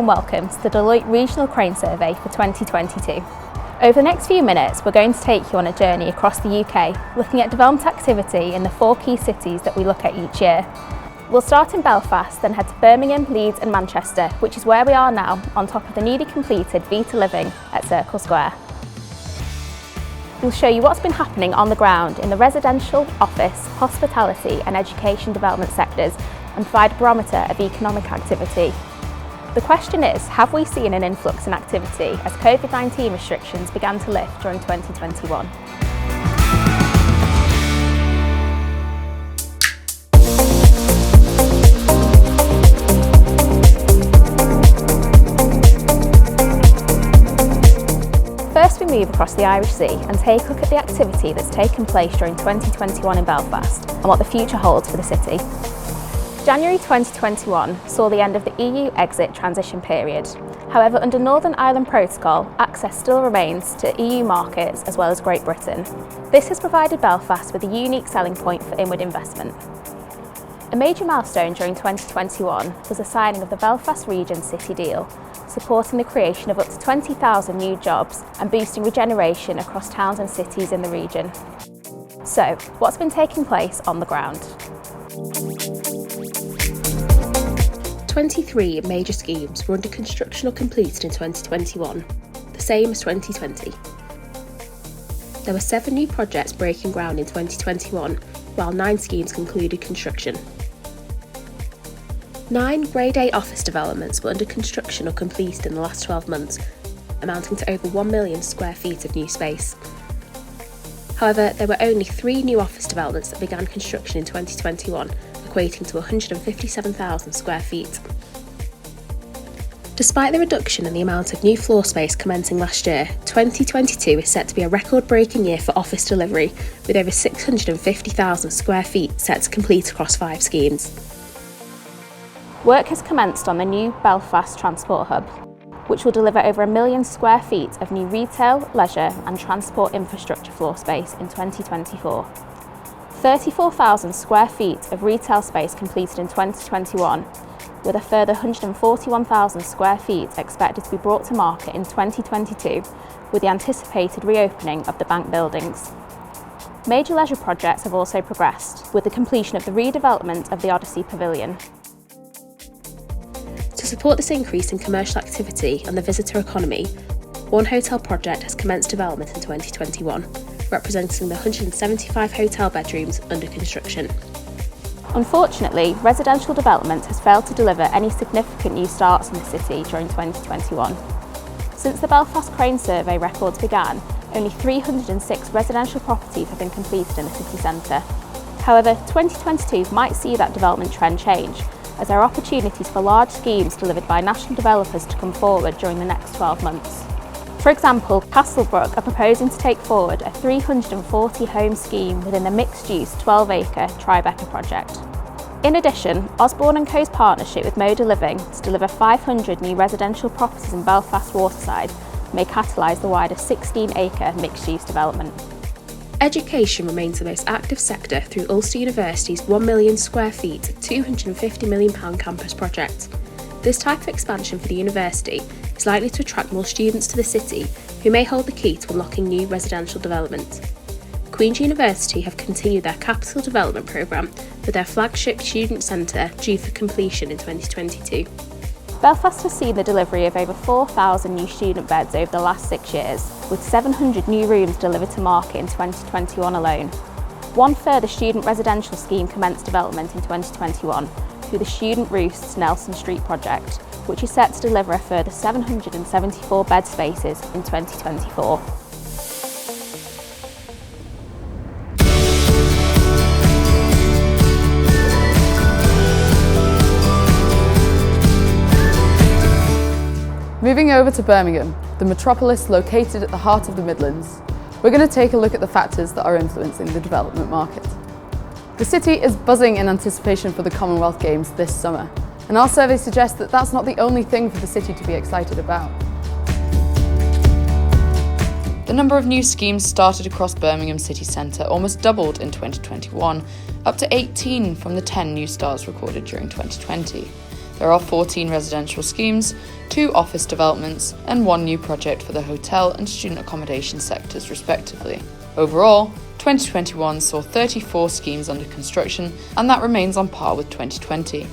and welcome to the Deloitte Regional Crane Survey for 2022. Over the next few minutes, we're going to take you on a journey across the UK, looking at development activity in the 4 key cities that we look at each year. We'll start in Belfast, then head to Birmingham, Leeds and Manchester, which is where we are now, on top of the newly completed VITA Living at Circle Square. We'll show you what's been happening on the ground in the residential, office, hospitality and education development sectors and provide a barometer of economic activity. The question is, have we seen an influx in activity as COVID-19 restrictions began to lift during 2021? First, we move across the Irish Sea and take a look at the activity that's taken place during 2021 in Belfast and what the future holds for the city. January 2021 saw the end of the EU exit transition period. However, under Northern Ireland Protocol, access still remains to EU markets as well as Great Britain. This has provided Belfast with a unique selling point for inward investment. A major milestone during 2021 was the signing of the Belfast Region City Deal, supporting the creation of up to 20,000 new jobs and boosting regeneration across towns and cities in the region. So, what's been taking place on the ground? 23 major schemes were under construction or completed in 2021, the same as 2020. There were 7 new projects breaking ground in 2021, while 9 schemes concluded construction. 9 Grade A office developments were under construction or completed in the last 12 months, amounting to over 1 million square feet of new space. However, there were only 3 new office developments that began construction in 2021, equating to 157,000 square feet. Despite the reduction in the amount of new floor space commencing last year, 2022 is set to be a record-breaking year for office delivery, with over 650,000 square feet set to complete across 5 schemes. Work has commenced on the new Belfast Transport Hub, which will deliver over 1 million square feet of new retail, leisure and transport infrastructure floor space in 2024. 34,000 square feet of retail space completed in 2021, with a further 141,000 square feet expected to be brought to market in 2022 with the anticipated reopening of the bank buildings. Major leisure projects have also progressed, with the completion of the redevelopment of the Odyssey Pavilion. To support this increase in commercial activity and the visitor economy, one hotel project has commenced development in 2021, representing the 175 hotel bedrooms under construction. Unfortunately, residential development has failed to deliver any significant new starts in the city during 2021. Since the Belfast Crane Survey records began, only 306 residential properties have been completed in the city centre. However, 2022 might see that development trend change, as there are opportunities for large schemes delivered by national developers to come forward during the next 12 months. For example, Castlebrook are proposing to take forward a 340-home scheme within the mixed-use 12-acre Tribeca project. In addition, Osborne & Co.'s partnership with Moda Living to deliver 500 new residential properties in Belfast Waterside may catalyse the wider 16-acre mixed-use development. Education remains the most active sector through Ulster University's 1 million square feet, £250 million campus project. This type of expansion for the university is likely to attract more students to the city who may hold the key to unlocking new residential development. Queen's University have continued their capital development programme with their flagship student centre due for completion in 2022. Belfast has seen the delivery of over 4,000 new student beds over the last 6 years, with 700 new rooms delivered to market in 2021 alone. One further student residential scheme commenced development in 2021 through the Student Roosts Nelson Street project, which is set to deliver a further 774 bed spaces in 2024. Moving over to Birmingham, the metropolis located at the heart of the Midlands, we're going to take a look at the factors that are influencing the development market. The city is buzzing in anticipation for the Commonwealth Games this summer, and our survey suggests that that's not the only thing for the city to be excited about. The number of new schemes started across Birmingham city centre almost doubled in 2021, up to 18 from the 10 new starts recorded during 2020. There There are 14 residential schemes, 2 office developments, and 1 new project for the hotel and student accommodation sectors respectively. Overall, 2021 saw 34 schemes under construction, and that remains on par with 2020.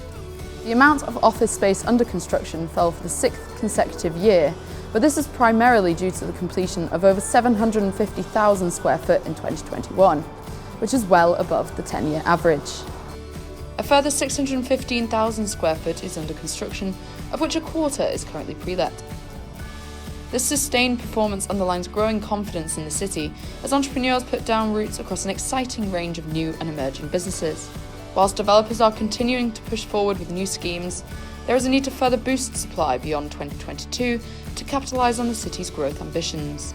The amount of office space under construction fell for the 6th consecutive year, but this is primarily due to the completion of over 750,000 square foot in 2021, which is well above the 10-year average. A further 615,000 square foot is under construction, of which a quarter is currently pre-let. This sustained performance underlines growing confidence in the city as entrepreneurs put down roots across an exciting range of new and emerging businesses. Whilst developers are continuing to push forward with new schemes, there is a need to further boost supply beyond 2022 to capitalise on the city's growth ambitions.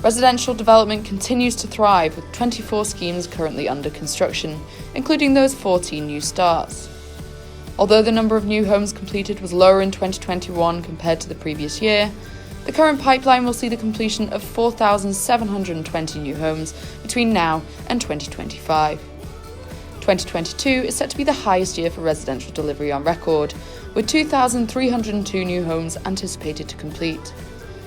Residential development continues to thrive with 24 schemes currently under construction, including those 14 new starts. Although the number of new homes completed was lower in 2021 compared to the previous year, the current pipeline will see the completion of 4,720 new homes between now and 2025. 2022 is set to be the highest year for residential delivery on record, with 2,302 new homes anticipated to complete.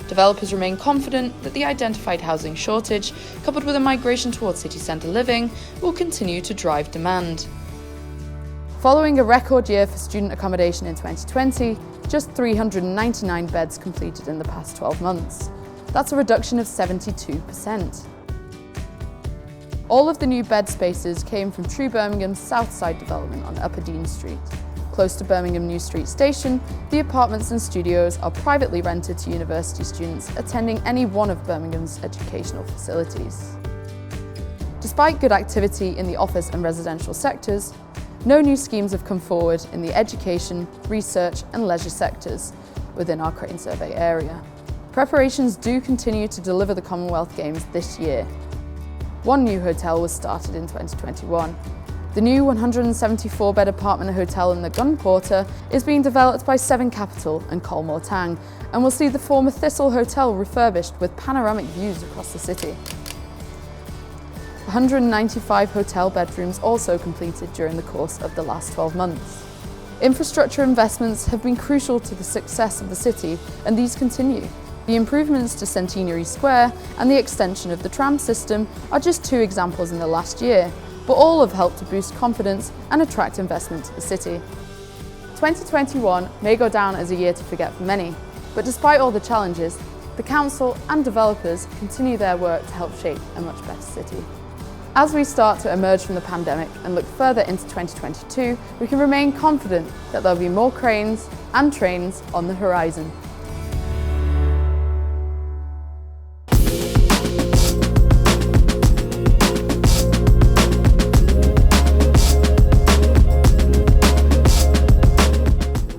Developers remain confident that the identified housing shortage, coupled with a migration towards city centre living, will continue to drive demand. Following a record year for student accommodation in 2020, just 399 beds completed in the past 12 months. That's a reduction of 72%. All of the new bed spaces came from True Birmingham's Southside development on Upper Dean Street. Close to Birmingham New Street Station, the apartments and studios are privately rented to university students attending any one of Birmingham's educational facilities. Despite good activity in the office and residential sectors, no new schemes have come forward in the education, research and leisure sectors within our Crane Survey area. Preparations do continue to deliver the Commonwealth Games this year. 1 new hotel was started in 2021. The new 174-bed apartment hotel in the Gun Quarter is being developed by Seven Capital and Colmore Tang and will see the former Thistle Hotel refurbished with panoramic views across the city. 195 hotel bedrooms also completed during the course of the last 12 months. Infrastructure investments have been crucial to the success of the city, and these continue. The improvements to Centenary Square and the extension of the tram system are just 2 examples in the last year, but all have helped to boost confidence and attract investment to the city. 2021 may go down as a year to forget for many, but despite all the challenges, the council and developers continue their work to help shape a much better city. As we start to emerge from the pandemic and look further into 2022, we can remain confident that there'll be more cranes and trains on the horizon.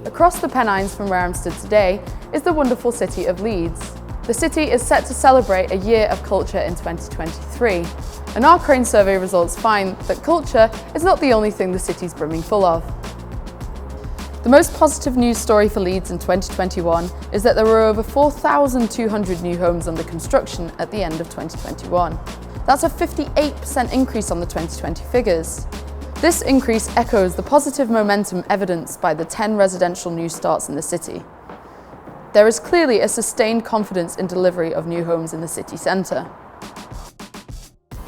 Across the Pennines from where I'm stood today is the wonderful city of Leeds. The city is set to celebrate a year of culture in 2023, and our Crane Survey results find that culture is not the only thing the city's brimming full of. The most positive news story for Leeds in 2021 is that there were over 4,200 new homes under construction at the end of 2021. That's a 58% increase on the 2020 figures. This increase echoes the positive momentum evidenced by the 10 residential new starts in the city. There is clearly a sustained confidence in delivery of new homes in the city centre.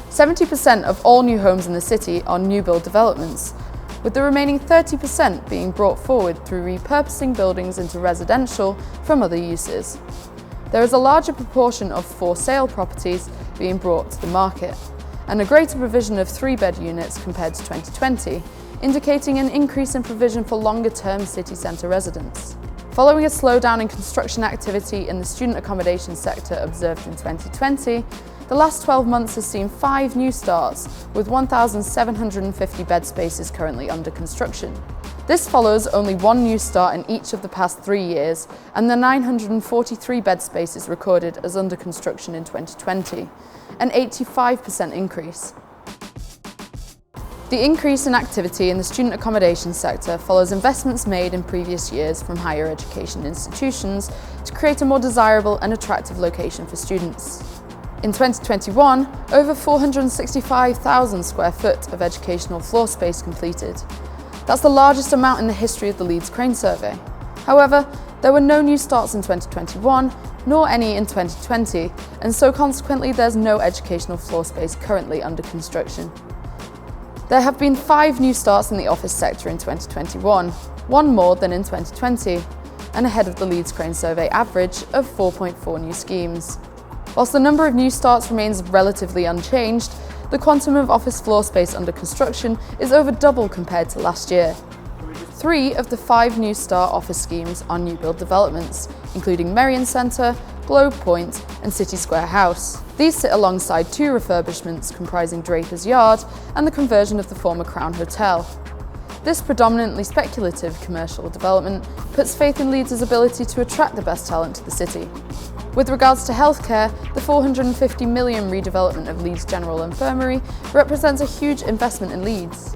70% of all new homes in the city are new build developments, with the remaining 30% being brought forward through repurposing buildings into residential from other uses. There is a larger proportion of for sale properties being brought to the market, and a greater provision of 3-bed units compared to 2020, indicating an increase in provision for longer-term city centre residents. Following a slowdown in construction activity in the student accommodation sector observed in 2020, the last 12 months has seen 5 new starts, with 1,750 bed spaces currently under construction. This follows only 1 new start in each of the past 3 years, and the 943 bed spaces recorded as under construction in 2020, an 85% increase. The increase in activity in the student accommodation sector follows investments made in previous years from higher education institutions to create a more desirable and attractive location for students. In 2021, over 465,000 square foot of educational floor space completed. That's the largest amount in the history of the Leeds Crane Survey. However, there were no new starts in 2021, nor any in 2020, and so consequently there's no educational floor space currently under construction. There have been 5 new starts in the office sector in 2021, one more than in 2020, and ahead of the Leeds Crane Survey average of 4.4 new schemes. Whilst the number of new starts remains relatively unchanged, the quantum of office floor space under construction is over double compared to last year. 3 of the 5 new start office schemes are new build developments, including Merrion Centre, Globe Point and City Square House. These sit alongside 2 refurbishments comprising Draper's Yard and the conversion of the former Crown Hotel. This predominantly speculative commercial development puts faith in Leeds' ability to attract the best talent to the city. With regards to healthcare, the £450 million redevelopment of Leeds General Infirmary represents a huge investment in Leeds.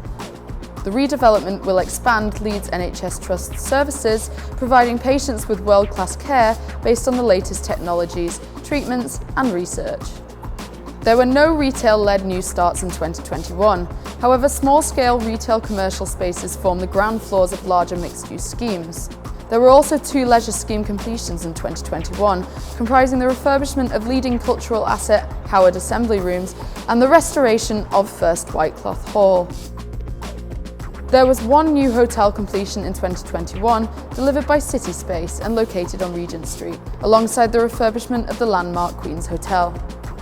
The redevelopment will expand Leeds NHS Trust's services, providing patients with world-class care based on the latest technologies, treatments and research. There were no retail-led new starts in 2021. However, small-scale retail commercial spaces form the ground floors of larger mixed-use schemes. There were also 2 leisure scheme completions in 2021, comprising the refurbishment of leading cultural asset Howard Assembly Rooms and the restoration of First Whitecloth Hall. There was 1 new hotel completion in 2021, delivered by City Space and located on Regent Street, alongside the refurbishment of the landmark Queen's Hotel.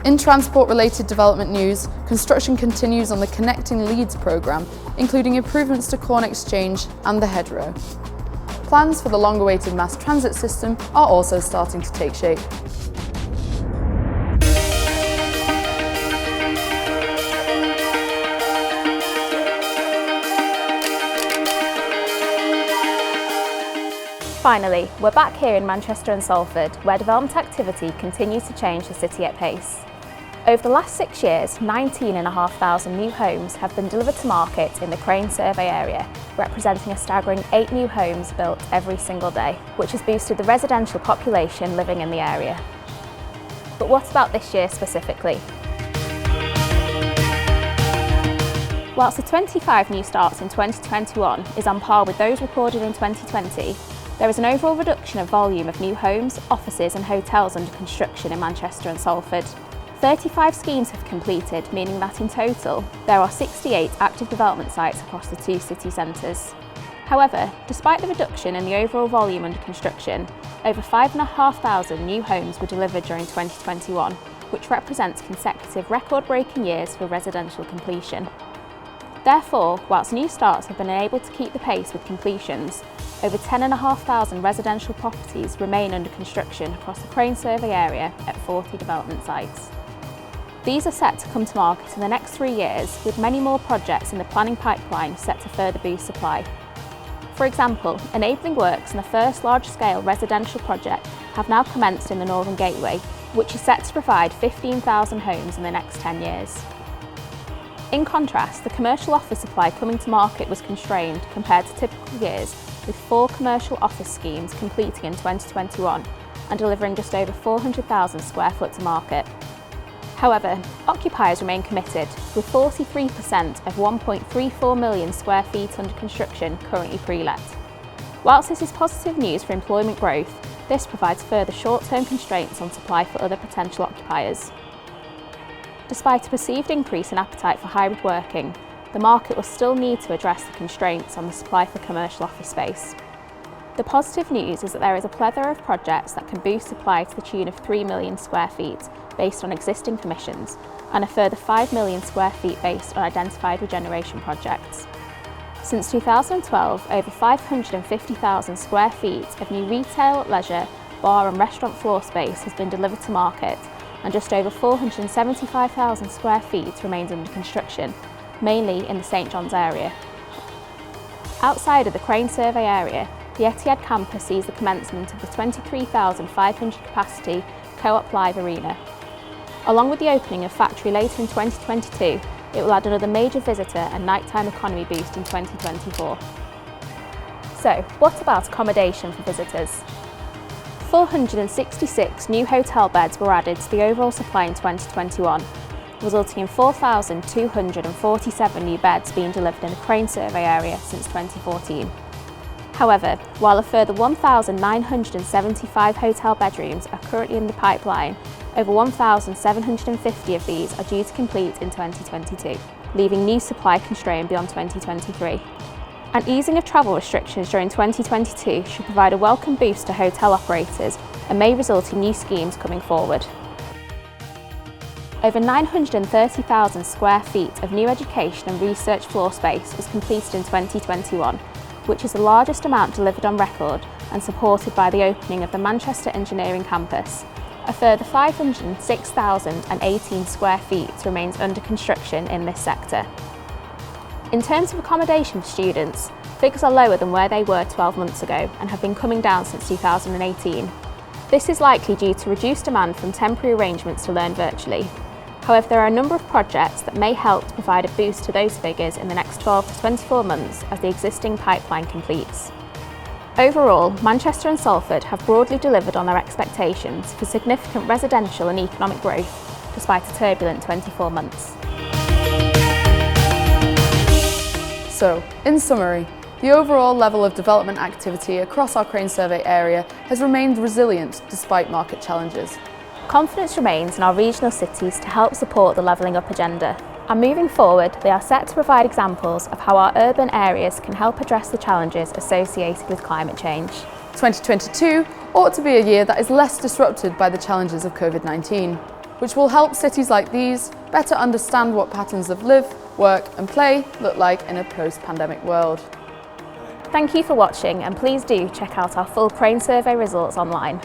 In transport-related development news, construction continues on the Connecting Leeds programme, including improvements to Corn Exchange and the Hedgerow. Plans for the long-awaited mass transit system are also starting to take shape. Finally, we're back here in Manchester and Salford, where development activity continues to change the city at pace. Over the last 6 years, 19,500 new homes have been delivered to market in the Crane Survey area, representing a staggering 8 new homes built every single day, which has boosted the residential population living in the area. But what about this year specifically? Whilst the 25 new starts in 2021 is on par with those recorded in 2020, there is an overall reduction of volume of new homes, offices and hotels under construction in Manchester and Salford. 35 schemes have completed, meaning that in total, there are 68 active development sites across the 2 city centres. However, despite the reduction in the overall volume under construction, over 5,500 new homes were delivered during 2021, which represents consecutive record-breaking years for residential completion. Therefore, whilst new starts have been able to keep the pace with completions, over 10,500 residential properties remain under construction across the Crane Survey area at 40 development sites. These are set to come to market in the next 3 years, with many more projects in the planning pipeline set to further boost supply. For example, enabling works in the first large-scale residential project have now commenced in the Northern Gateway, which is set to provide 15,000 homes in the next 10 years. In contrast, the commercial office supply coming to market was constrained compared to typical years, with 4 commercial office schemes completing in 2021 and delivering just over 400,000 square foot to market. However, occupiers remain committed, with 43% of 1.34 million square feet under construction currently pre-let. Whilst this is positive news for employment growth, this provides further short-term constraints on supply for other potential occupiers. Despite a perceived increase in appetite for hybrid working, the market will still need to address the constraints on the supply for commercial office space. The positive news is that there is a plethora of projects that can boost supply to the tune of 3 million square feet based on existing permissions, and a further 5 million square feet based on identified regeneration projects. Since 2012, over 550,000 square feet of new retail, leisure, bar and restaurant floor space has been delivered to market, and just over 475,000 square feet remains under construction, mainly in the St John's area. Outside of the Crane Survey area, the Etihad campus sees the commencement of the 23,500 capacity Co-op Live Arena. Along with the opening of Factory later in 2022, it will add another major visitor and nighttime economy boost in 2024. So, what about accommodation for visitors? 466 new hotel beds were added to the overall supply in 2021. resulting in 4,247 new beds being delivered in the Crane survey area since 2014. However, while a further 1,975 hotel bedrooms are currently in the pipeline, over 1,750 of these are due to complete in 2022, leaving new supply constrained beyond 2023. An easing of travel restrictions during 2022 should provide a welcome boost to hotel operators and may result in new schemes coming forward. Over 930,000 square feet of new education and research floor space was completed in 2021, which is the largest amount delivered on record and supported by the opening of the Manchester Engineering Campus. A further 506,018 square feet remains under construction in this sector. In terms of accommodation for students, figures are lower than where they were 12 months ago and have been coming down since 2018. This is likely due to reduced demand from temporary arrangements to learn virtually. However, there are a number of projects that may help to provide a boost to those figures in the next 12 to 24 months as the existing pipeline completes. Overall, Manchester and Salford have broadly delivered on their expectations for significant residential and economic growth, despite a turbulent 24 months. So, in summary, the overall level of development activity across our Crane survey area has remained resilient despite market challenges. Confidence remains in our regional cities to help support the levelling up agenda. And moving forward, they are set to provide examples of how our urban areas can help address the challenges associated with climate change. 2022 ought to be a year that is less disrupted by the challenges of COVID-19, which will help cities like these better understand what patterns of live, work and play look like in a post-pandemic world. Thank you for watching, and please do check out our full Crane survey results online.